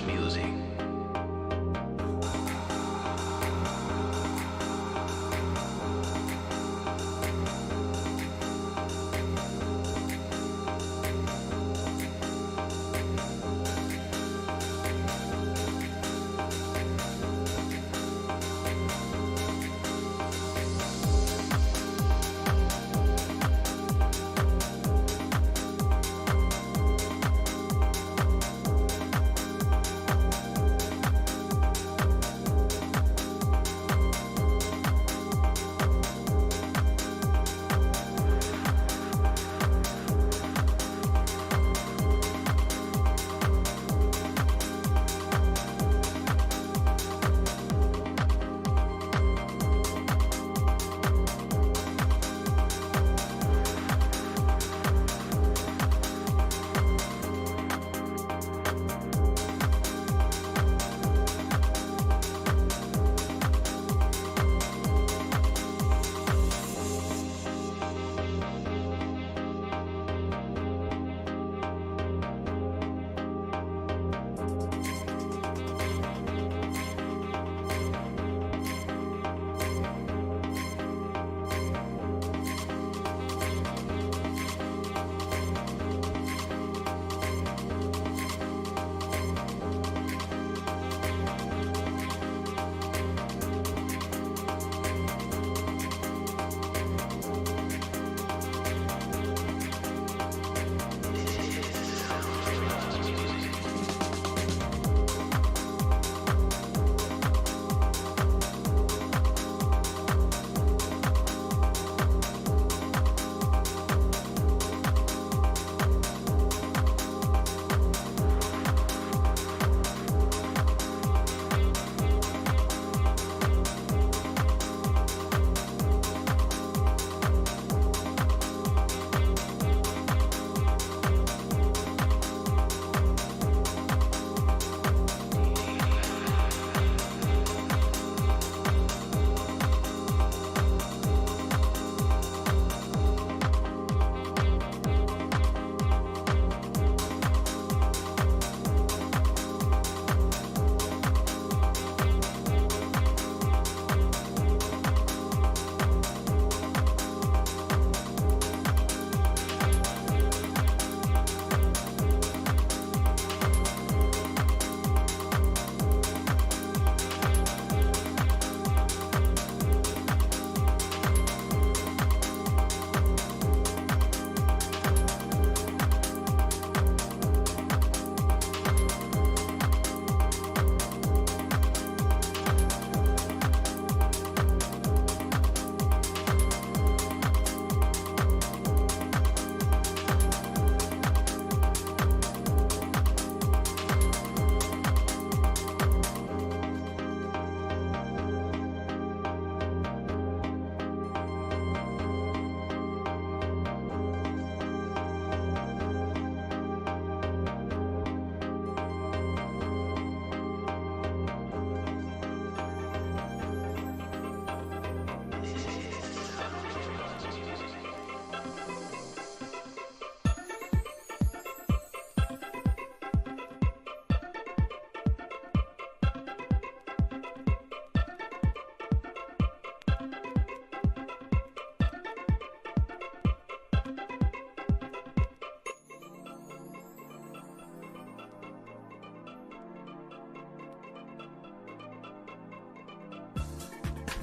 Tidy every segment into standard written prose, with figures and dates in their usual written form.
music.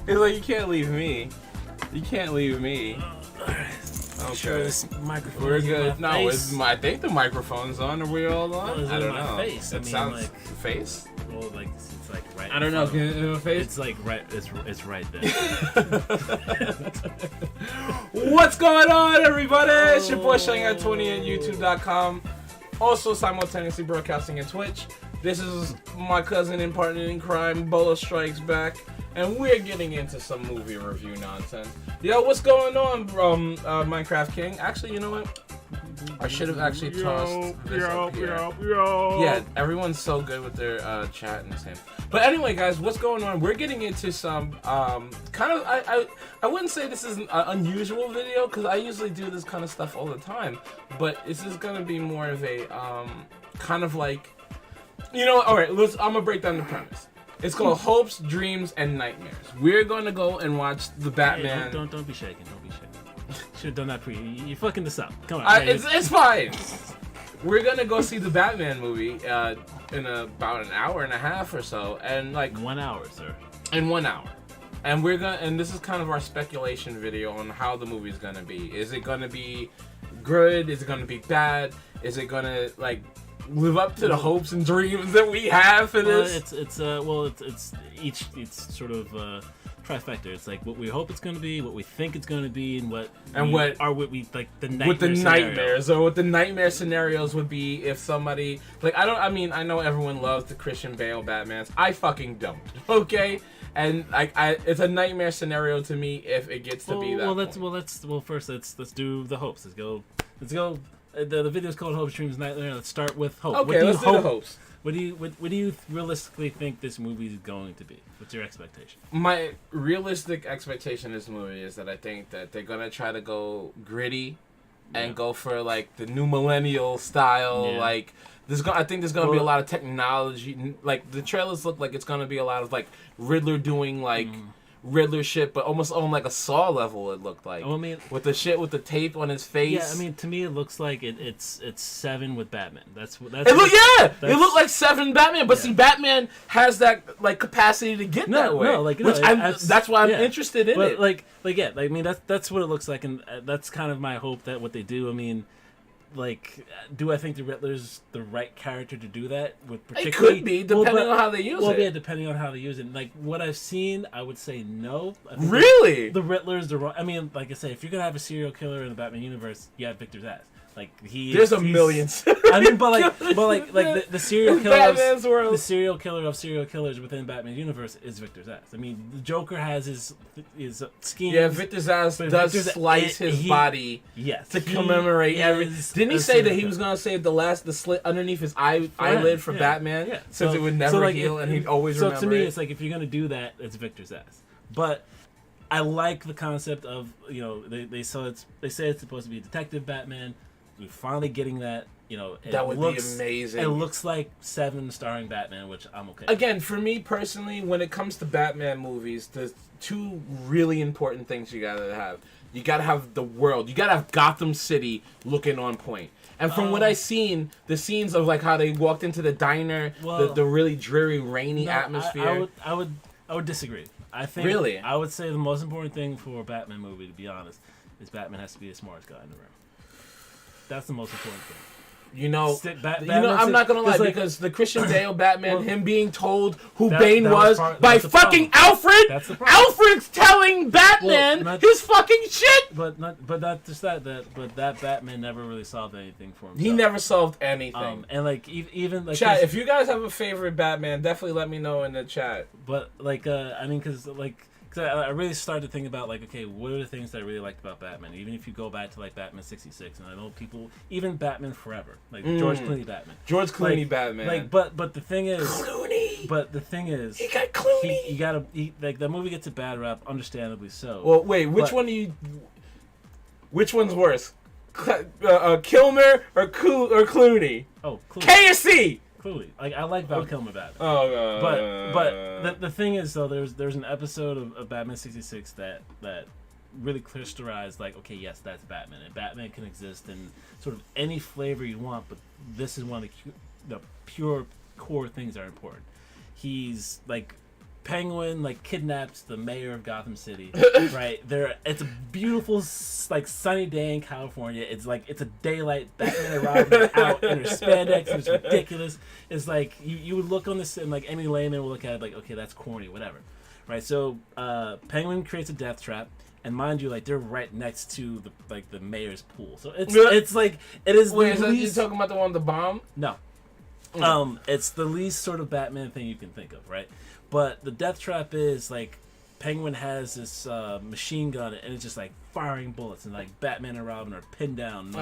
He's like, you can't leave me. You can't leave me. I'm sure this microphone. We're good. No, face. I think the microphone's on. Are we all on? No, it's I don't in my know. face. I It mean, sounds like- face. Well, like it's like right. I don't know. Can it in my face? It's like right. It's right there. What's going on, everybody? It's your boy Shang at 20 at YouTube.com. Also simultaneously broadcasting in Twitch. This is my cousin and partner in crime, Bolo Strikes Back, and we're getting into some movie review nonsense. Yo, what's going on, Minecraft King? Actually, you know what? I should have actually tossed this up here. Yeah, everyone's so good with their chat and saying. But anyway, guys, what's going on? We're getting into some kind of. I wouldn't say this is an unusual video because I usually do this kind of stuff all the time. But this is gonna be more of a kind of like You know, all right. I'm gonna break down the premise. It's called Hopes, Dreams, and Nightmares. We're gonna go and watch the Batman. Hey, don't be shaking. Don't be shaking. Should have done that pre. You're fucking this up. Come on. It's fine. We're gonna go see the Batman movie in about an hour and a half or so, and like 1 hour, sir. In 1 hour. And this is kind of our speculation video on how the movie's gonna be. Is it gonna be good? Is it gonna be bad? Is it gonna like live up to the hopes and dreams that we have for this? It's sort of trifecta. It's like what we hope it's going to be, what we think it's going to be, and what we like the nightmare with the nightmares scenario. or what the nightmare scenarios would be if somebody like I know everyone loves the Christian Bale Batmans. I fucking don't. Okay. And it's a nightmare scenario to me if it gets to be that. First let's do the hopes. Let's go. The video's called Hopes, Dreams, Nightmare. Let's start with hope. Okay, let's do the hopes. What do you realistically think this movie is going to be? What's your expectation? My realistic expectation of this movie is that I think that they're gonna try to go gritty and go for like the new millennial style. Yeah. Like I think there's gonna be a lot of technology. Like the trailers look like it's gonna be a lot of like Riddler doing like. Riddler shit, but almost on like a Saw level. It looked like. I mean, with the shit with the tape on his face. Yeah, I mean, to me, it looks like it's Seven with Batman. It looked like Seven Batman, but see, Batman has that like capacity to get that way. That's why I'm interested in it. I mean, that's what it looks like, and that's kind of my hope that what they do. I mean. Like, do I think the Riddler's the right character to do that? It could be, depending on how they use it. Well, yeah, depending on how they use it. Like, what I've seen, I would say no. Really? The Riddler's the wrong... I mean, like I say, if you're going to have a serial killer in the Batman universe, you have Victor's ass. Like, there's a million. I mean, but the serial killer the serial killer of serial killers within Batman's universe is Victor's ass. I mean, the Joker has his schemes. Yeah, Victor's ass does slice his body. Yes, to commemorate Didn't he say that he was gonna save the slit underneath his eyelid for Batman? Yeah. Since it would never heal and he'd always remember. So to me, it's like if you're gonna do that, it's Victor's ass. But I like the concept of they say it's supposed to be a detective Batman. We're finally getting that. That would be amazing. It looks like Seven starring Batman, which I'm okay with. Again, for me personally, when it comes to Batman movies, there's two really important things you gotta have. You gotta have the world. You gotta have Gotham City looking on point. And from what I've seen, the scenes of like how they walked into the diner, the really dreary, rainy atmosphere. I would disagree. I think really, I would say the most important thing for a Batman movie, to be honest, is Batman has to be the smartest guy in the room. That's the most important thing. I'm not gonna lie, because the Christian Bale Batman, him being told who Bane was by fucking Alfred. That's the problem. Alfred's telling Batman his fucking shit. But not just that. But that Batman never really solved anything for himself. He never solved anything. And like even like chat, if you guys have a favorite Batman, definitely let me know in the chat. But like I mean, because I really started to think about like, okay, what are the things that I really liked about Batman? Even if you go back to like Batman '66, and I know people, even Batman Forever, like George Clooney Batman. George Clooney Batman. Like, but the thing is, Clooney. But the thing is, he got Clooney. You gotta like that movie gets a bad rap, understandably so. Well, wait, which one's worse, Kilmer or Clooney? Oh, Clooney. KSC. Clearly, like I like Val Kilmer Batman. Oh, but the thing is though, there's an episode of Batman '66 that really crystallized like, okay, yes, that's Batman, and Batman can exist in sort of any flavor you want, but this is one of the pure core things that are important. He's like Penguin like kidnaps the mayor of Gotham City, right? It's a beautiful like sunny day in California. It's like it's a daylight. Batman and Robin are out in their spandex. It's ridiculous. It's like you would look on this and like any layman would look at it like, okay, that's corny, whatever, right? So Penguin creates a death trap, and mind you, like they're right next to the mayor's pool. So it's like it is. Wait, so you talking about the one with the bomb? No. It's the least sort of Batman thing you can think of, right? But the death trap is like Penguin has this machine gun and it's just like firing bullets, and like Batman and Robin are pinned down.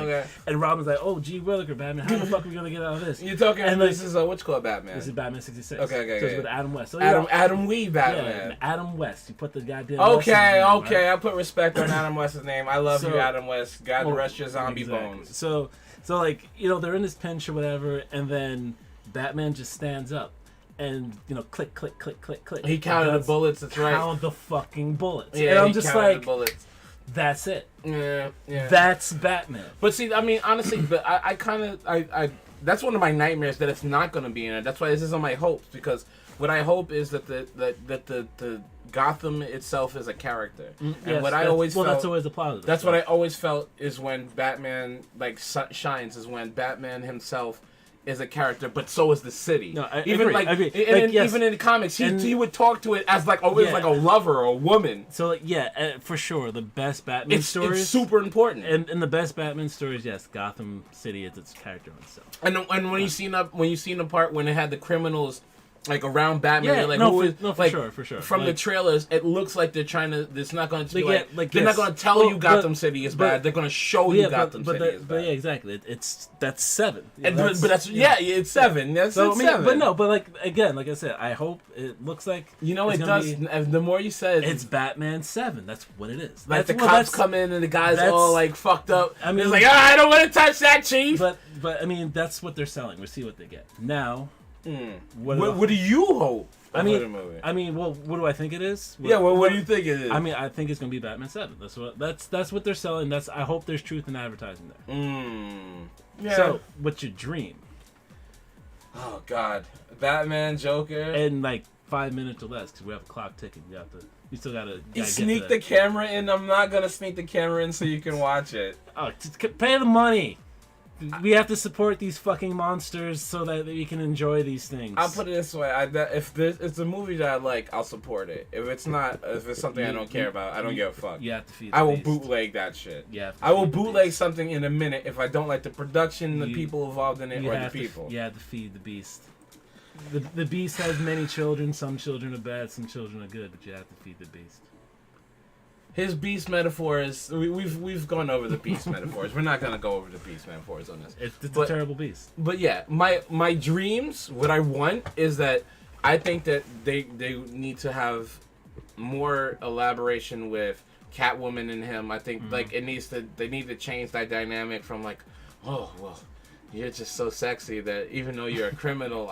And Robin's like, "Oh, gee Willikers, Batman, how the fuck are we gonna get out of this?" You're talking. And this is what's called Batman. This is Batman '66. Okay. So it's with Adam West. So, Adam Wee Batman. Yeah, Adam West. You put the goddamn. Okay. Right? I put respect on Adam West's name. I love you, Adam West. God rest your zombie bones. So like they're in this pinch or whatever, and then Batman just stands up. And, click, click, click, click, click. He counted the bullets, that's right. Count the fucking bullets. Yeah, and I'm he just counted like, the bullets. That's it. Yeah. That's Batman. But see, I mean, honestly, but I kind of, that's one of my nightmares that it's not going to be in it. That's why this is on my hopes, because what I hope is that the Gotham itself is a character. And what I always felt, that's always the positive. That's what I always felt is when Batman shines, is when Batman himself is a character, but so is the city. No, I even agree. Even in the comics, he would talk to it as like always like a lover or a woman. So for sure, the best Batman stories. It's super important. And the best Batman stories, yes, Gotham City is its character itself. And when you seen the part when it had the criminals like around Batman, yeah, you're like, for sure. From the trailers, it looks like they're trying to. It's not going to be they're not going to tell you Gotham City is bad. They're going to show you Gotham City is bad. But yeah, exactly. That's 7. But it's 7. That's so, 7. But like I said, I hope it looks like it does. The more you said, it's Batman 7. That's what it is. Like the cops come in and the guys all like fucked up. I mean, it's like, I don't want to touch that, chief. But I mean, that's what they're selling. We'll see what they get now. What do you hope? I mean, well, what do I think it is? What do you think it is? I mean, I think it's gonna be Batman 7. That's what they're selling. I hope there's truth in advertising there. Yeah. So, what's your dream? Oh God, Batman, Joker, and like 5 minutes or less because we have a clock ticking. You still gotta sneak the camera in. I'm not gonna sneak the camera in so you can watch it. Oh, pay the money. We have to support these fucking monsters so that we can enjoy these things. I'll put it this way: if it's a movie that I like, I'll support it. If it's not, if it's something I don't care about, I don't give a fuck. You have to feed. I will bootleg that shit. Yeah. I will bootleg something in a minute if I don't like the production, the people involved in it, or the people. You have to feed the beast. The beast has many children. Some children are bad, some children are good, but you have to feed the beast. His beast metaphor is we've gone over the beast metaphors. We're not gonna go over the beast metaphors on this. It's a terrible beast. But yeah, my dreams, what I want is that I think that they need to have more elaboration with Catwoman and him. I think like they need to change that dynamic from like, oh well, you're just so sexy that even though you're a criminal,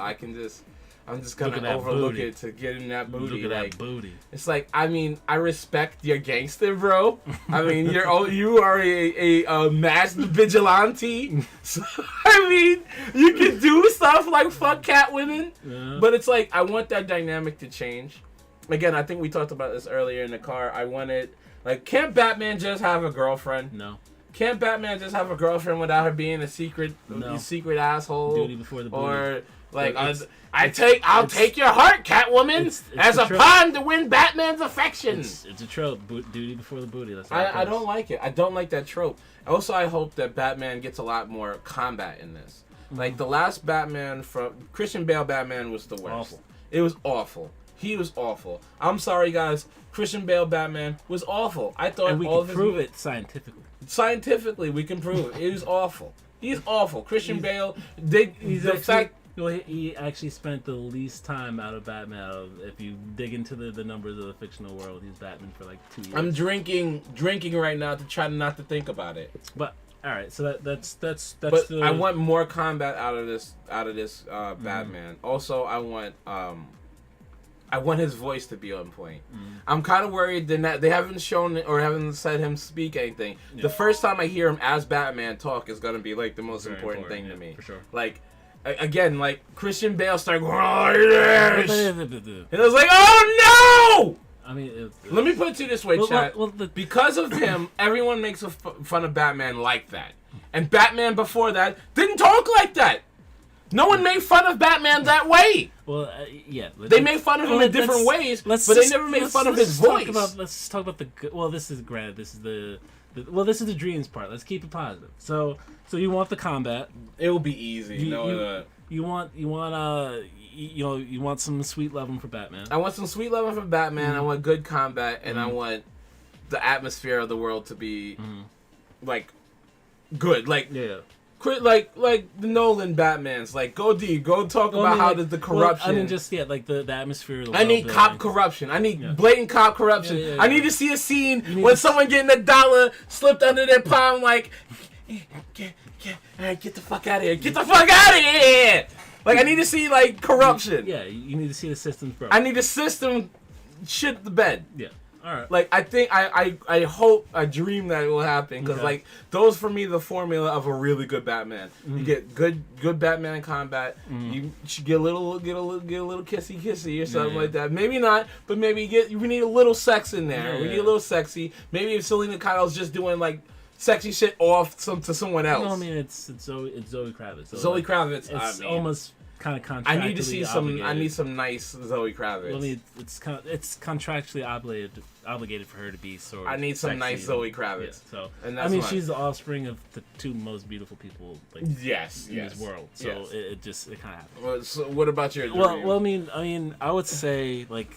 I'm just gonna overlook it to get in that booty. Look at that booty. It's like, I mean, I respect your gangster, bro. I mean, you are a masked vigilante. So, I mean, you can do stuff like fuck Catwoman, but it's like I want that dynamic to change. Again, I think we talked about this earlier in the car. I wanted can't Batman just have a girlfriend? No. Can't Batman just have a girlfriend without her being a secret asshole? Duty before the booty. Or like I'll take your heart, Catwoman, it's as a pawn to win Batman's affections. It's a trope. Duty before the booty. That's I don't like it. I don't like that trope. Also, I hope that Batman gets a lot more combat in this. Like the last Batman from Christian Bale Batman was the worst. Awful. It was awful. He was awful. I'm sorry, guys. Christian Bale Batman was awful. I thought and we can prove it scientifically. Scientifically, we can prove it. It was awful. He's awful. Christian Bale. He actually spent the least time out of Batman. If you dig into the numbers of the fictional world, he's Batman for like 2 years. I'm drinking right now to try not to think about it. But all right, so that's. But I want more combat out of this Batman. Also, I want his voice to be on point. I'm kind of worried that they haven't shown or haven't said him speak anything. Yeah. The first time I hear him as Batman talk is gonna be like the most important thing to me. For sure. Like. Again, like Christian Bale started going, oh, yes! And I was like, oh no! I mean, let me put it to you this way, chat. Because of him, everyone makes fun of Batman like that, and Batman before that didn't talk like that. No one made fun of Batman that way. Well, yeah, they made fun of him in different ways, but they never made fun of his voice. Let's talk about the. Well, this is grand. This is this is the dreams part. Let's keep it positive. So you want the combat? It will be easy. You want some sweet loving for Batman. I want some sweet loving for Batman. I want good combat, and I want the atmosphere of the world to be like good. Like like the Nolan Batmans. Like go talk about how the corruption. I mean, just like the atmosphere. I need cop corruption. I need blatant cop corruption. Yeah. I need to see a scene when someone getting $1 slipped under their palm. Like, all right, get the fuck out of here. Get the fuck out of here. Like I need to see like corruption. Yeah, you need to see the systems broken. I need the system shit the bed. Yeah. All right. Like I think I hope I dream that it will happen because like those for me the formula of a really good Batman. You get good Batman in combat. You should get a little kissy or something like that. Maybe not, but maybe we need a little sex in there. Yeah, we need a little sexy. Maybe if Selena Kyle's just doing like sexy shit off to someone else. No, I mean it's Zoe Kravitz. So Zoe Kravitz. It's almost kind of contractually. I need to see obligated. I need some nice Zoe Kravitz. I mean, it's contractually obligated for her to be sort of. I need some sexy nice Zoe Kravitz. Yeah, so and I mean, she's the offspring of the two most beautiful people like in this world. So it kind of happens. Well, so what about your dream? Well, I mean, I would say like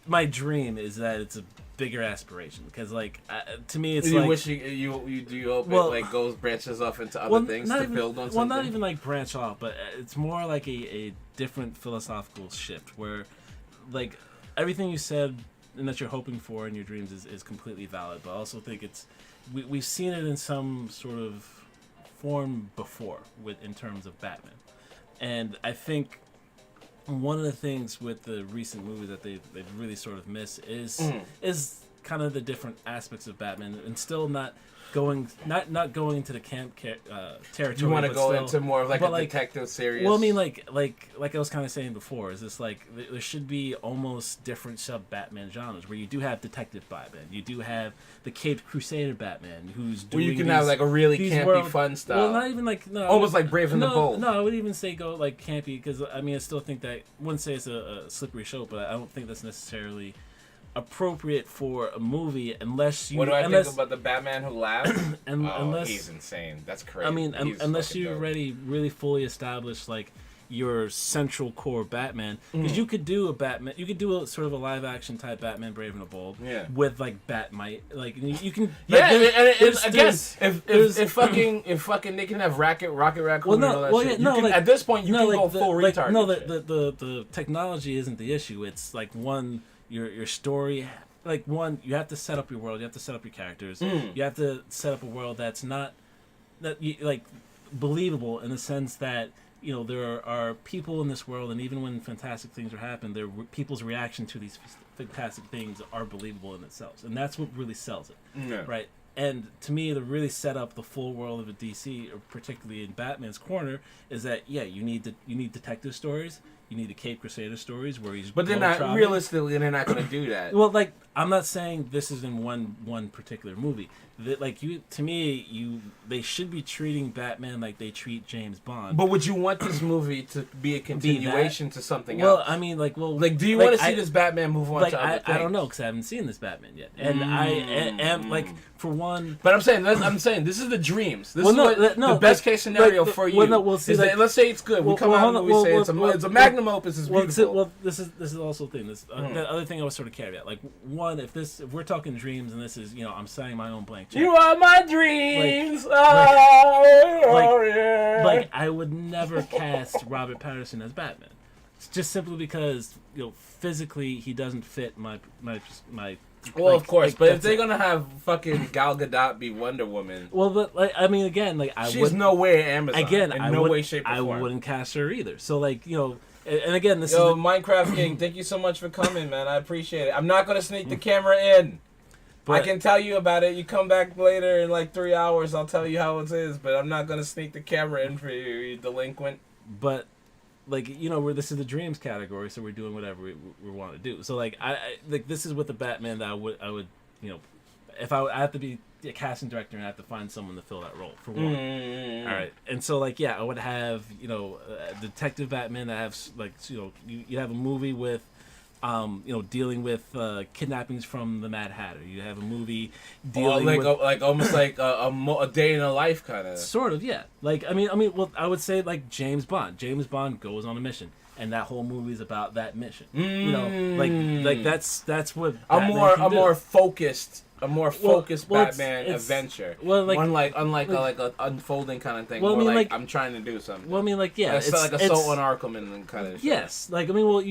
my dream is that it's a bigger aspiration because like to me it's you like wish you hope it like goes branches off into other things to build on something. Well, not even like branch off, but it's more like a different philosophical shift where like everything you said and that you're hoping for in your dreams is completely valid, but I also think we've seen it in some sort of form before in terms of Batman, and I think one of the things with the recent movies that they've really sort of missed is kind of the different aspects of Batman, and still not going into the camp territory. You want to go into more of like a detective series? Well, I mean, like I was kind of saying before, is this like there should be almost different sub Batman genres where you do have detective Batman, you do have the Caped Crusader Batman, who's doing where you can have like a really campy, fun style. Well, not even like almost like Brave and the Bold. No, I would even say go like campy because I mean I still think that I wouldn't say it's a slippery slope, but I don't think that's necessarily appropriate for a movie unless you. What do I think about the Batman Who Laughs? Unless he's insane. That's crazy. I mean, unless you already really fully established like your central core Batman, because you could do a Batman, you could do a sort of a live action type Batman Brave and the Bold, with like Batmite, like you can. Like, if fucking they can have Rocket Raccoon and all that shit. At this point you can go full retard. No, the technology isn't the issue. It's like your story, like one, you have to set up your world, you have to set up your characters, you have to set up a world that's not like believable in the sense that there are people in this world, and even when fantastic things are happening, people's reaction to these fantastic things are believable in themselves, and that's what really sells it, right? And to me, to really set up the full world of a DC, or particularly in Batman's corner, is that you need detective stories. You need the Cape Crusader stories where he's. But they're not realistically. They're not going to do that. Well, like I'm not saying this is in one particular movie. They should be treating Batman like they treat James Bond. But would you want this movie to be a continuation to something else? Well, I mean, do you want to see this Batman move on to other things? I don't know because I haven't seen this Batman yet, and I am like for one. But I'm saying this is the dreams. This is the best case scenario for you. We'll see. Let's say it's good. We come out and we say it's a magnum opus. It's beautiful. Well, this is also the thing. The other thing I was sort of caveat. Like one, if we're talking dreams, and this is I'm signing my own blank check. You are my dreams. Like I would never cast Robert Pattinson as Batman. It's just simply because physically he doesn't fit my. Well, of course, but if they're gonna have fucking Gal Gadot be Wonder Woman, well, but I mean, again, she's nowhere Amazon. Again, in no way, shape, or form. I wouldn't cast her either. So and again, this is Minecraft King. Thank you so much for coming, man. I appreciate it. I'm not gonna sneak the camera in. But I can tell you about it. You come back later in like 3 hours. I'll tell you how it is. But I'm not gonna sneak the camera in for you, you delinquent. But this is the dreams category, so we're doing whatever we want to do. So I this is with the Batman that I would if I have to be a casting director and I have to find someone to fill that role for one. All right, and so I would have Detective Batman that have you have a movie with. Dealing with kidnappings from the Mad Hatter. You have a movie dealing with almost like a day in a life kind of. Sort of, yeah. I mean, well, I would say like James Bond. James Bond goes on a mission, and that whole movie is about that mission. That's what a more focused Batman adventure. Well, unlike a unfolding kind of thing. Well, I mean, I'm trying to do something. Well, I mean, it's like Assault on Arkham and kind of. Shit. Yes, I mean, well,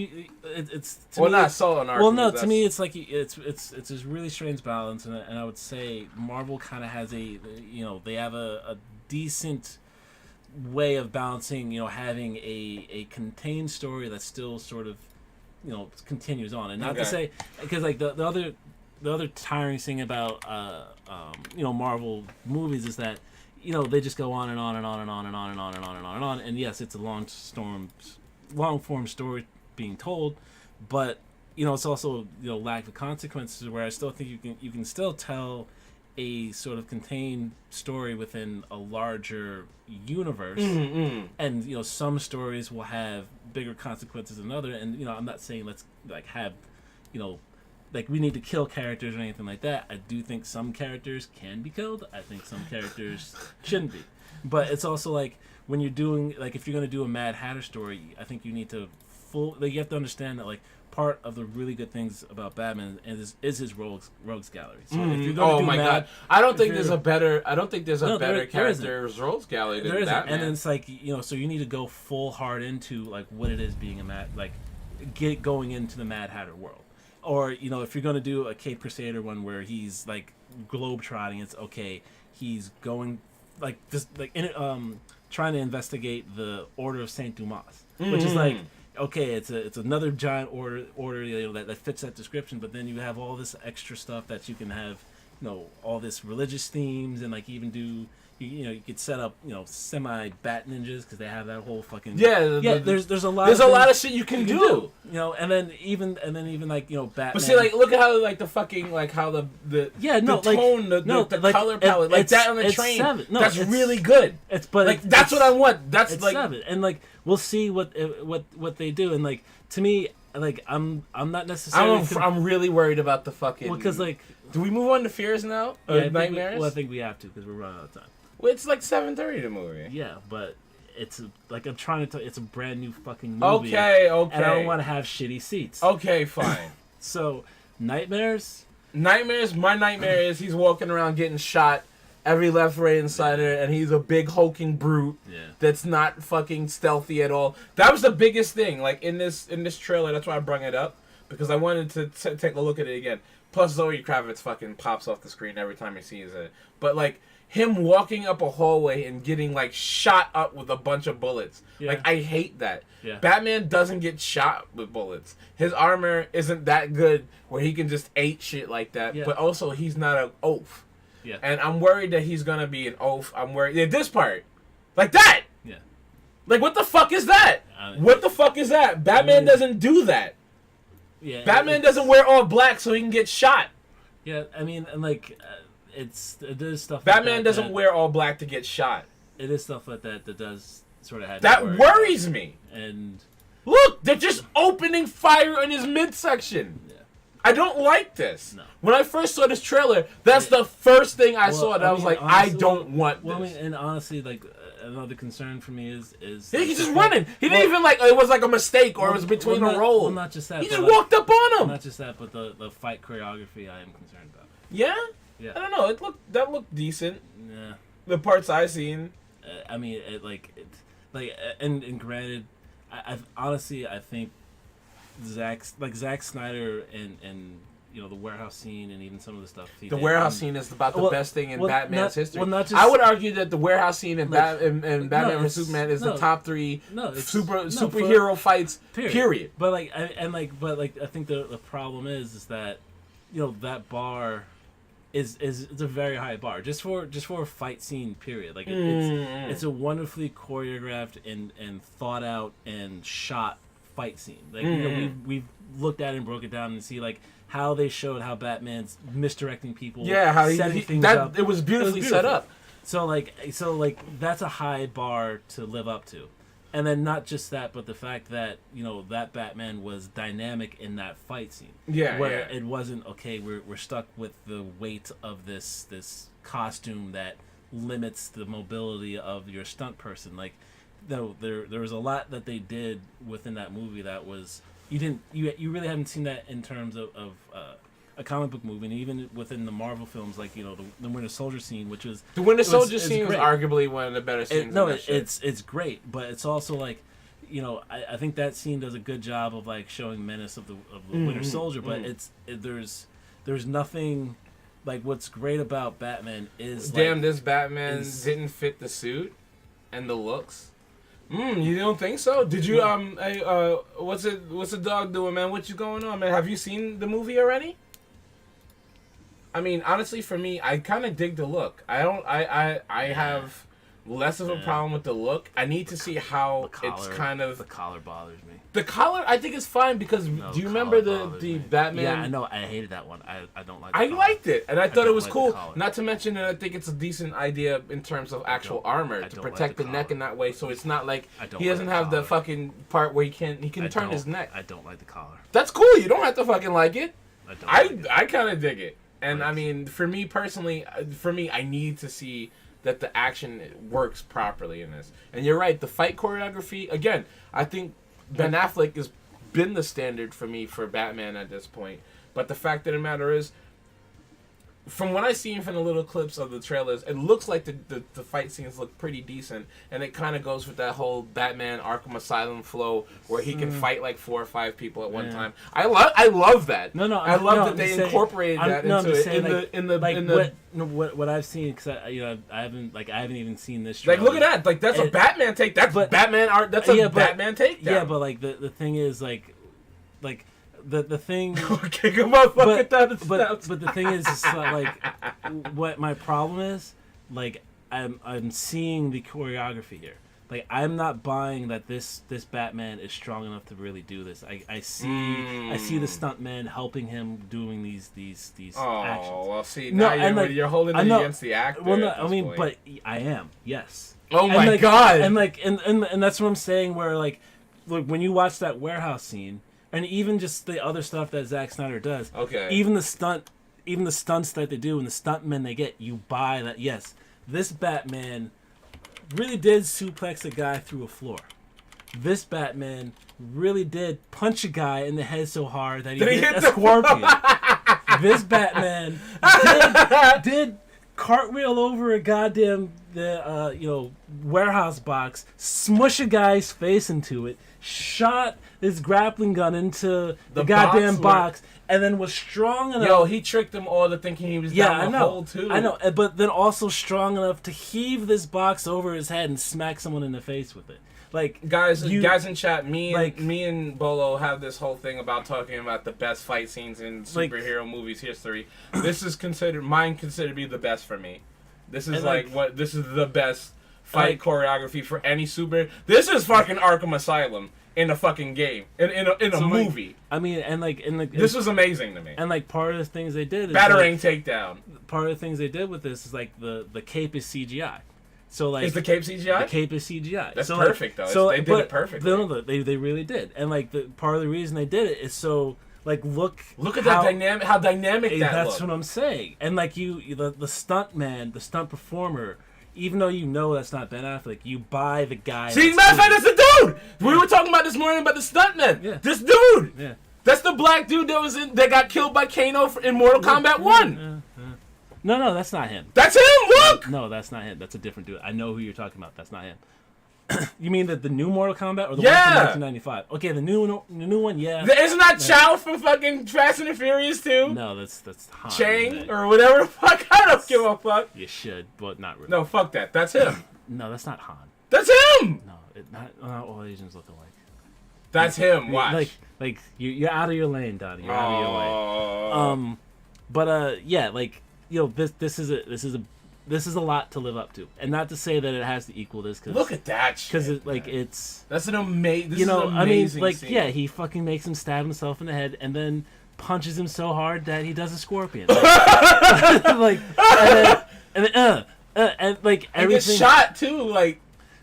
it's to well, me, not Assault on Arkham. Well, no, to me, it's like it's this really strange balance, and I would say Marvel kind of has they have a decent way of balancing, having a contained story that still sort of, continues on, and not to say, because like the other tiring thing about Marvel movies is that they just go on and on and on and on and on and on and on and on and on, and yes, it's a long form story being told, but it's also lack of consequences, where I still think you can still tell a sort of contained story within a larger universe, and some stories will have bigger consequences than other, and I'm not saying let's like have like we need to kill characters or anything like that. I do think some characters can be killed. I think some characters shouldn't be, but it's also like when you're doing, like, if you're going to do a Mad Hatter story, I think you need to you have to understand that, like, part of the really good things about Batman is his rogues gallery. So if you're going to do God, I don't think there's a better character's rogues gallery than Batman. And then it's like, so you need to go full hard into like what it is being going into the Mad Hatter world. Or, if you're going to do a Cape Crusader one where he's like globetrotting, it's okay. He's going like this, like trying to investigate the Order of Saint Dumas, which is like, okay, it's another giant order that fits that description. But then you have all this extra stuff that you can have, all this religious themes, and like even do. You could set up semi bat ninjas because they have that whole fucking there's a lot of shit you can do. And then even like Batman. But see, like, look at how like the fucking like how the tone, the color palette, like that on the train. That's really good. That's what I want. That's like 7, and like we'll see what they do, and like to me, like I'm not necessarily. I'm really worried about the fucking. Well, because like, do we move on to Fears now? Or Nightmares? I think we have to because we're running out of time. Well, it's like 7:30 the movie. Yeah, but it's like I'm trying to tell. It's a brand new fucking movie. Okay. And I don't want to have shitty seats. Okay, fine. So, Nightmares. My nightmare is he's walking around getting shot every left, right, and center, and he's a big hulking brute that's not fucking stealthy at all. That was the biggest thing, like in this trailer. That's why I brought it up, because I wanted to take a look at it again. Plus, Zoe Kravitz fucking pops off the screen every time he sees it. But like him walking up a hallway and getting like shot up with a bunch of bullets, like I hate that. Yeah. Batman doesn't get shot with bullets. His armor isn't that good where he can just ate shit like that. Yeah. But also, he's not an oaf. Yeah. And I'm worried that he's gonna be an oaf. I'm worried. Yeah, this part, like that. Yeah. Like, what the fuck is that? What the fuck is that? Batman doesn't do that. Yeah. Batman doesn't wear all black so he can get shot. Yeah, I mean, and like, it is stuff. Batman doesn't wear all black to get shot. It is stuff like that does sort of have. That worries me. And look, they're just opening fire in his midsection. Yeah. I don't like this. No. When I first saw this trailer, that's the first thing I saw, and I was like, honestly, I don't want this. Well, I mean, and honestly, like, another concern for me is he's just running. He didn't even like it was like a mistake or it was between the roles. Well, not just that. He just walked up on him. Not just that, but the fight choreography I am concerned about. Yeah. Yeah. I don't know. That looked decent. Yeah. The parts I seen. I mean, and granted, I honestly think Zack Snyder and the warehouse scene and even some of the stuff. The warehouse scene is about the best thing in Batman's history. I would argue that the warehouse scene in Batman vs Superman is the top 3 superhero fights. Period. But I think the problem is that that bar is a very high bar just for a fight scene. Period. Like it's a wonderfully choreographed and thought out and shot fight scene. Like we've looked at it and broke it down and see like how they showed how Batman's misdirecting people. Yeah, how setting things up. It was beautifully set up. So that's a high bar to live up to. And then not just that, but the fact that that Batman was dynamic in that fight scene. Yeah, where it wasn't okay. We're stuck with the weight of this costume that limits the mobility of your stunt person. Like, there was a lot that they did within that movie that was you really haven't seen that in terms of a comic book movie, and even within the Marvel films, like the Winter Soldier scene, which was the Winter Soldier scene was arguably one of the better scenes. It's great, but it's also like, I think that scene does a good job of like showing menace of the Winter Soldier, but there's nothing like what's great about Batman is this Batman didn't fit the suit, and the looks. You don't think so? Did you what's the dog doing, man? What's going on, man? Have you seen the movie already? I mean, honestly, for me, I kind of dig the look. I have less of a problem with the look. I need to see how it's kind of... The collar bothers me. The collar, I think, is fine because do you remember the Batman? Yeah, I know. I hated that one. I don't like. I liked it, and I thought it was cool. Not to mention that I think it's a decent idea in terms of actual armor to protect the neck in that way, so it's not like he doesn't have the fucking part where he can turn his neck. I don't like the collar. That's cool. You don't have to fucking like it. I kind of dig it, and I mean, for me personally, I need to see that the action works properly in this. And you're right, the fight choreography. Again, I think Ben Affleck has been the standard for me for Batman at this point. But the fact of the matter is, from what I seen from the little clips of the trailers, it looks like the fight scenes look pretty decent, and it kind of goes with that whole Batman Arkham Asylum flow where he can fight like 4 or 5 people at one time. I love that. I love that they incorporated that into it. What I've seen, because I haven't even seen this. Like, look at that! Like, that's a Batman take. That's Batman art. That's a Batman take. Yeah, but like the thing is like. The thing, kick him up, but the thing is like, what my problem is, like, I'm seeing the choreography here. Like, I'm not buying that this Batman is strong enough to really do this. I see the stuntman helping him doing these actions. Oh, well, see, now you're holding it against the actor. Well, no, I mean, but I am, yes. Oh my god! And that's what I'm saying. Where like, look, when you watch that warehouse scene. And even just the other stuff that Zack Snyder does. Okay. Even the stunts that they do and the stuntmen they get, you buy that. Yes, this Batman really did suplex a guy through a floor. This Batman really did punch a guy in the head so hard that he hit a scorpion. This Batman did cartwheel over a goddamn warehouse box, smush a guy's face into it, shot his grappling gun into the goddamn box, and then was strong enough. Yo, he tricked them all to thinking he was down the hole too. I know, but then also strong enough to heave this box over his head and smack someone in the face with it. Like, guys in chat, me and Bolo have this whole thing about talking about the best fight scenes in superhero movies history. This is considered to be the best for me. This is this is the best fight choreography for any super. This is fucking Arkham Asylum in a fucking game, in a movie. I mean, this was amazing to me. And like, part of the things they did is battering takedown. Part of the things they did with this is like the cape is CGI. So like, is the cape CGI? The cape is CGI. That's perfect though. They did it perfectly. No, they really did. And like, part of the reason they did it is so like, look at that dynamic. How dynamic that's what I'm saying. And like, the stunt man, the stunt performer. Even though you know that's not Ben Affleck, you buy the guy. See, matter of fact, that's the dude. We were talking about this morning about the stuntman. Yeah. This dude. Yeah. That's the black dude that got killed by Kano in Mortal Kombat 1. No, that's not him. That's him. Look. No, that's not him. That's a different dude. I know who you're talking about. That's not him. You mean the new Mortal Kombat or the one from 1995? Okay, the new one, yeah. Isn't that Chow from fucking Fast and the Furious 2? No, that's Han. Chang or whatever the fuck. I don't give a fuck. You should, but not really. No, fuck that. That's him. No, that's not Han. That's him. No, not all Asians look alike. That's him. Watch. Like you're out of your lane, Donnie. You're out of your lane. But yeah, like, you know, this is a lot to live up to, and not to say that it has to equal this. Cause, look at that shit. Because that's an amazing. You know, I mean, like, scene. Yeah, he fucking makes him stab himself in the head, and then punches him so hard that he does a scorpion. Like, and like everything. He gets shot too, like.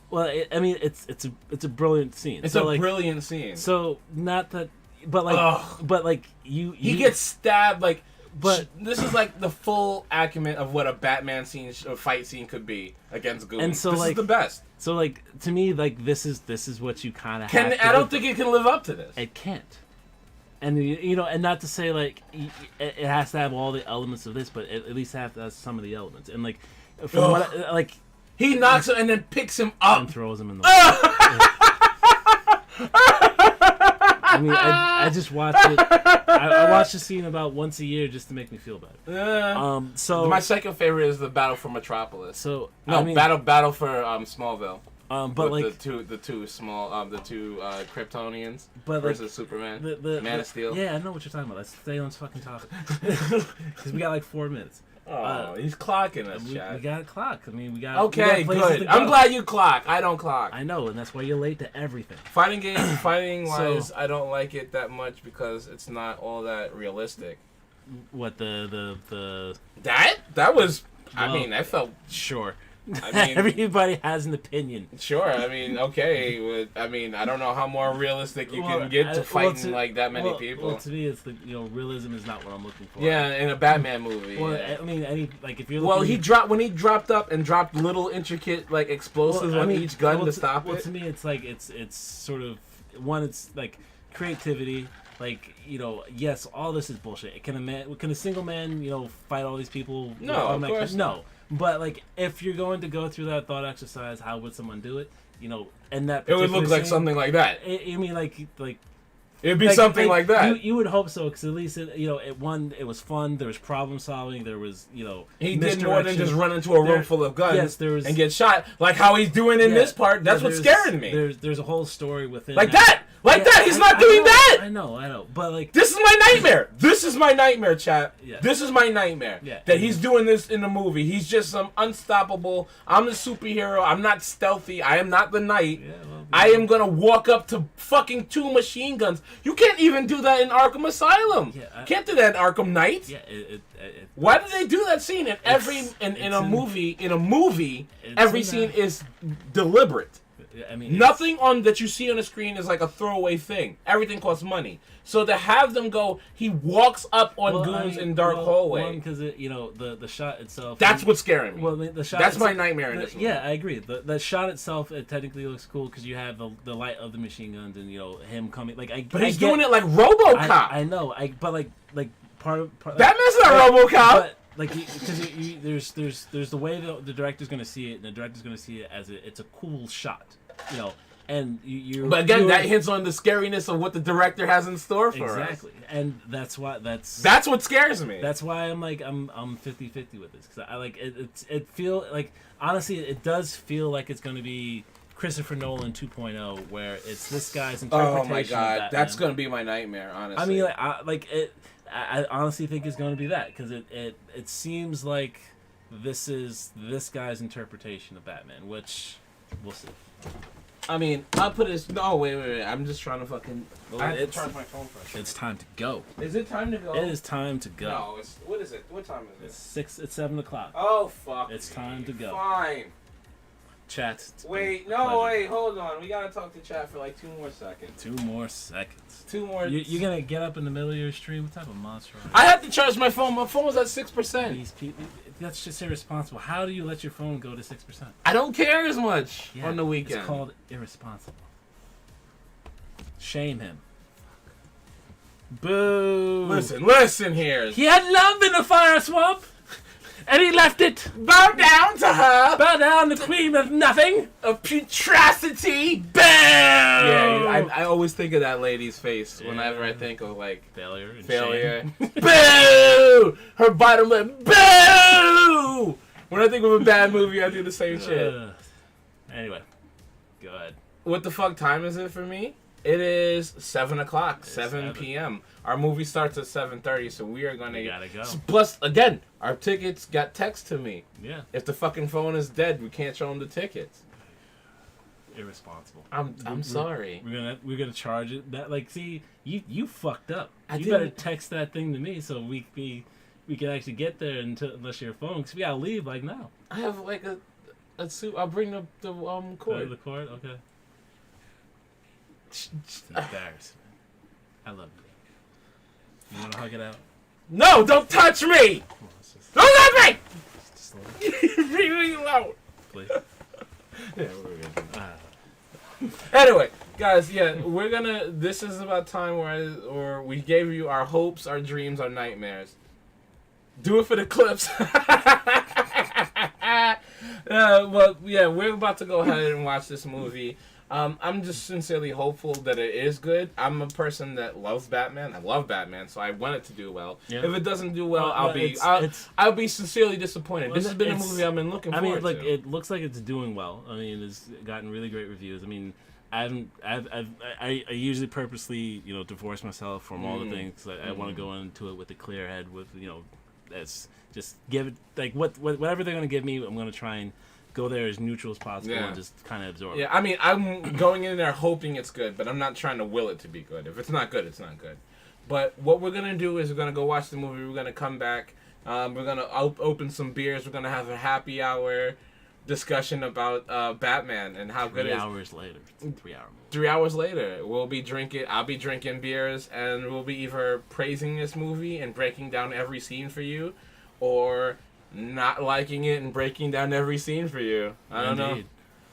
Well, I mean, it's a brilliant scene. It's a brilliant scene. So not that, but like, he gets stabbed like. But this is like the full acumen of what a Batman scene, a fight scene could be against goons. And so, this is the best. So like, to me, like, this is what you kind of have. I don't think it can live up to this. It can't. And you know, and not to say like it has to have all the elements of this, but it at least have to have some of the elements. And like, from what like. He knocks him and then picks him up and throws him in the. I mean, I just watch it. I watch the scene about once a year just to make me feel better. So my second favorite is the Battle for Metropolis. So no, I mean, Battle for Smallville. But with like the two Kryptonians but versus like, Superman, Man of Steel. Yeah, I know what you're talking about. Let's stay on this fucking topic because we got like 4 minutes. He's clocking us, we Chad. got a clock. I mean, we got Okay, we got places good. to go. I'm glad you clock. I don't clock. I know, and that's why you're late to everything. Fighting wise, So- I don't like it that much because it's not all that realistic. What the That was. I Well, mean, I felt. sure. I mean, Everybody has an opinion. sure. I mean, okay. I mean, I don't know how more realistic you can get to fighting like that many people. Well, to me, it's like, realism is not what I'm looking for. Yeah, in a Batman movie. Well, yeah. I mean, if you're Well, looking, when he dropped up and dropped little intricate like explosives on each gun to stop well, it. to me, it's like it's sort of one. It's like creativity. Like, yes, all this is bullshit. Can a single man, fight all these people? No, of course no. But like, if you're going to go through that thought exercise, how would someone do it? And that It would look like something like that. I mean, like It'd be something like that. You would hope so, because at least it was fun. There was problem solving. There was He did more than misdirection. just run into a room full of guns Yes, there was- and get shot, like how he's doing in this part. That's what's scaring me. There's a whole story within Like that. that! Like that! He's not doing that! I know. But like, This is my nightmare! This is my nightmare, chat. Yeah. This is my nightmare. Yeah. That he's doing this in the movie. He's just some unstoppable. I'm the superhero. I'm not stealthy. I am not the knight. yeah, well, I am gonna walk up to fucking 2 machine guns. You can't even do that in Arkham Asylum. Yeah, Can't do that in Arkham Knight. yeah. Why did they do that scene in a movie? In a movie, every scene is deliberate. I mean, Nothing on that you see on the screen is like a throwaway thing. Everything costs money. So to have them go, he walks up on goons in dark hallway. because the shot itself. That's what's scaring me. Well, the shot. That's my nightmare in this movie. Yeah, I agree. The shot itself, it technically looks cool because you have the light of the machine guns and him coming. But he's doing it like RoboCop. I know. But like part of Batman's not RoboCop. But because there's the way the director's gonna see it, and the director's gonna see it as it's a cool shot, and you. But again, that hints on the scariness of what the director has in store for us. Exactly, and that's what scares me. That's why I'm 50-50 with this, because I like it. It feel like, honestly, it does feel like it's gonna be Christopher Nolan 2.0, where it's this guy's interpretation. Oh my of god, Batman. that's gonna be my nightmare. Honestly, I mean, I honestly think it's going to be that, because it seems like this is this guy's interpretation of Batman, which we'll see. I mean, I'll put it. No, wait. I'm just trying to fucking. Well, I have to it's- charge my phone first. It's time to go. Is it time to go? It is time to go. No, it's. What is it? What time is it? It's 7 o'clock. Oh fuck. It's time to go. Fine. Chat. It's Wait, been a no, pleasure. wait, hold on. We gotta talk to chat for like 2 more seconds. 2 more seconds. 2 more. You're gonna get up in the middle of your stream? What type of monster are you? I have to charge my phone. My phone was at 6%. These people, that's just irresponsible. How do you let your phone go to 6%? I don't care as much Yeah, on the weekend. It's called irresponsible. Shame him. Boo. Listen here. He had love in the fire swamp, and he left it. Bow down to her. Bow down, the queen of nothing. Of putracity. Boo. Yeah, I always think of that lady's face whenever I think of like failure. And failure. shame. Boo! Her bottom lip. Boo! When I think of a bad movie, I do the same shit. Anyway, go ahead. What the fuck time is it for me? It is 7 o'clock, 7 7. p.m. Our movie starts at 7:30, so we are gonna. We gotta go. Plus, again, our tickets got text to me. Yeah. If the fucking phone is dead, we can't show them the tickets. Irresponsible. I'm sorry. We're gonna charge it. That see, you fucked up. I You better didn't- text that thing to me so we can actually get there unless your phone, because we gotta leave like now. I have like a suit. I'll bring the cord. The cord. Okay. It's embarrassing. I love you. You wanna hug it out? No, don't touch me! Come on, let's just, Don't touch me! just a little, Really loud. please. Yeah, we're good. Ah. Anyway, guys, yeah, we're gonna. This is about time where we gave you our hopes, our dreams, our nightmares. Do it for the clips. Well, yeah, we're about to go ahead and watch this movie. I'm just sincerely hopeful that it is good. I'm a person that loves Batman. I love Batman, so I want it to do well. Yeah. If it doesn't do well, I'll be sincerely disappointed. Well, this has been a movie I've been looking forward to. Like it looks like it's doing well. I mean, it's gotten really great reviews. I mean, I usually purposely divorce myself from all the things. I want to go into it with a clear head. With that's just give it like whatever they're gonna give me. I'm gonna try and go there as neutral as possible and just kind of absorb it. I mean, I'm going in there hoping it's good, but I'm not trying to will it to be good. If it's not good, it's not good. But what we're going to do is we're going to go watch the movie. We're going to come back. We're going to open some beers. We're going to have a happy hour discussion about Batman and how good it is. 3 hours later. 3 hour movie. 3 hours later, I'll be drinking beers, and we'll be either praising this movie and breaking down every scene for you, or not liking it and breaking down every scene for you. I don't know.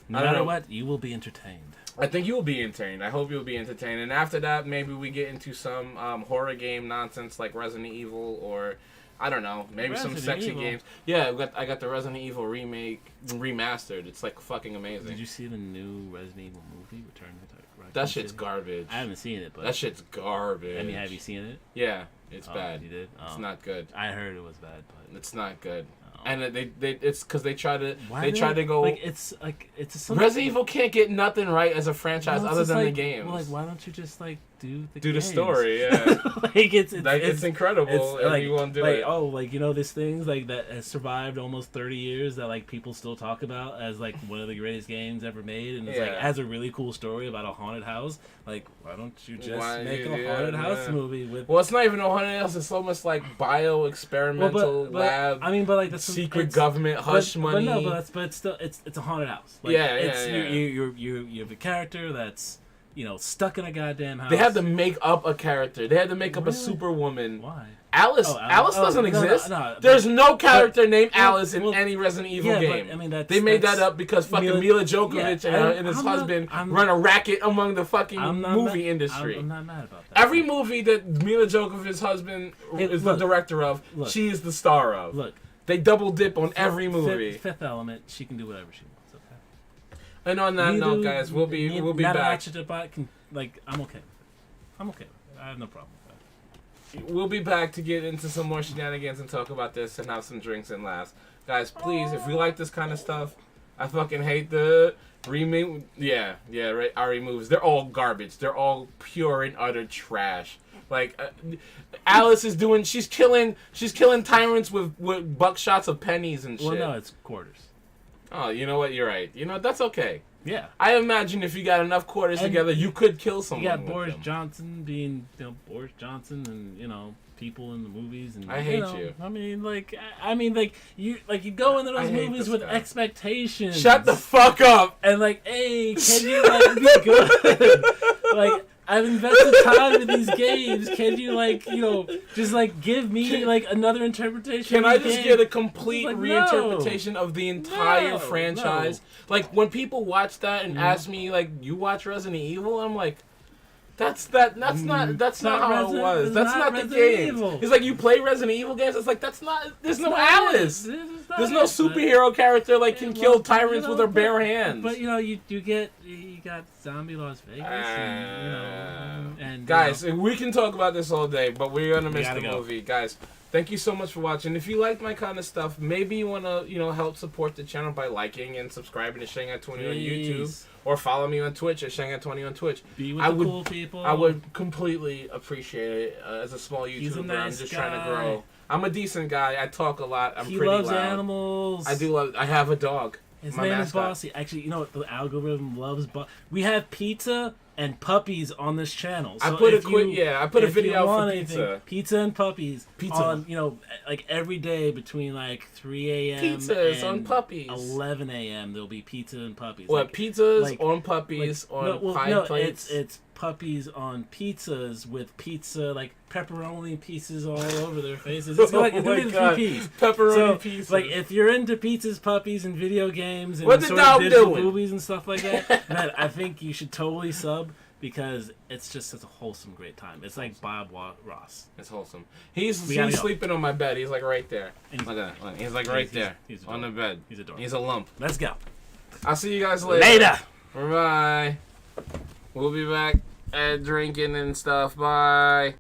No matter what, you will be entertained. I think you will be entertained. I hope you'll be entertained. And after that, maybe we get into some horror game nonsense like Resident Evil, or I don't know, maybe some sexy games. Yeah, I got the Resident Evil remake remastered. It's like fucking amazing. Did you see the new Resident Evil movie, Return to Raccoon That shit's City? garbage. I haven't seen it, but that shit's garbage. I mean, have you seen it? Yeah, it's bad. You did? It's not good. I heard it was bad, but it's not good. And it's because they try to go like it's a Resident Evil can't get nothing right as a franchise other than the games. Well, like why don't you just do the the story? Yeah, like it's incredible, and you won't do it. Oh, like there's things like that has survived almost 30 years that like people still talk about as like one of the greatest games ever made, and it's like has a really cool story about a haunted house. Like why don't you just make a haunted house movie with? Well, it's not even a haunted house. It's almost like experimental lab. I mean, but like the secret government hush money. But it's still it's a haunted house. Like, You have a character that's stuck in a goddamn house. They had to make up a character. They had to make up a Superwoman. Why? Alice doesn't exist. There's no character named Alice in any Resident Evil game. But, I mean, they made that up because fucking Mila Djokovic and his husband run a racket among the fucking movie industry. I'm not mad about that. Every movie that Mila Djokovic's husband is the director of, she is the star of. Look, they double dip on every movie. Fifth Element, she can do whatever she wants. Okay. And on that note, guys, we'll be back. I'm okay. I have no problem. We'll be back to get into some more shenanigans and talk about this and have some drinks and laughs. Guys, please, if you like this kind of stuff, I fucking hate the remake. Yeah, right. Our removes. They're all garbage. They're all pure and utter trash. Like, Alice is doing. She's killing tyrants with buckshots of pennies and shit. Well, no, it's quarters. Oh, you know what? You're right. You know, that's okay. Yeah. I imagine if you got enough quarters together, you could kill someone. You got Boris Johnson being, Boris Johnson, and people in the movies, and I hate you. I mean, you go into those movies with expectations. Shut the fuck up. And hey, can you be good? I've invested time in these games. Can you just give me another interpretation? Can I just get a complete reinterpretation of the entire franchise? No. Like when people watch that and ask me you watch Resident Evil, I'm like, that's not how it was. That's not the game. It's like you play Resident Evil games. It's like there's no Alice. There's no superhero character can kill tyrants with her bare hands. But you got Zombie Las Vegas, and guys, we can talk about this all day, but we're gonna miss the movie, guys. Thank you so much for watching. If you like my kind of stuff, maybe you want to, help support the channel by liking and subscribing to Shanghai20 on YouTube, or follow me on Twitch at Shanghai20 on Twitch. Be with the cool people. I would completely appreciate it. As a small YouTuber, I'm just trying to grow. I'm a decent guy. I talk a lot. I'm pretty loud. He loves animals. I do. I have a dog. His name is Bossy. Actually, you know what? The algorithm loves we have pizza and puppies on this channel. So I put a video out for pizza. Pizza and puppies. On, every day between 3 a.m. Pizzas and on puppies. 11 a.m. there'll be pizza and puppies. What, pizzas on puppies on pie plates? It's puppies on pizzas with pizza, pepperoni pieces all over their faces. It's pepperoni pieces. If you're into pizzas, puppies, and video games, and digital movies and stuff like that, man, I think you should totally sub because it's just such a wholesome, great time. It's like Bob Ross. It's wholesome. He's sleeping on my bed. He's right there. He's right there on the bed. He's adorable. He's a lump. Let's go. I'll see you guys later. Later. Bye. We'll be back at drinking and stuff. Bye.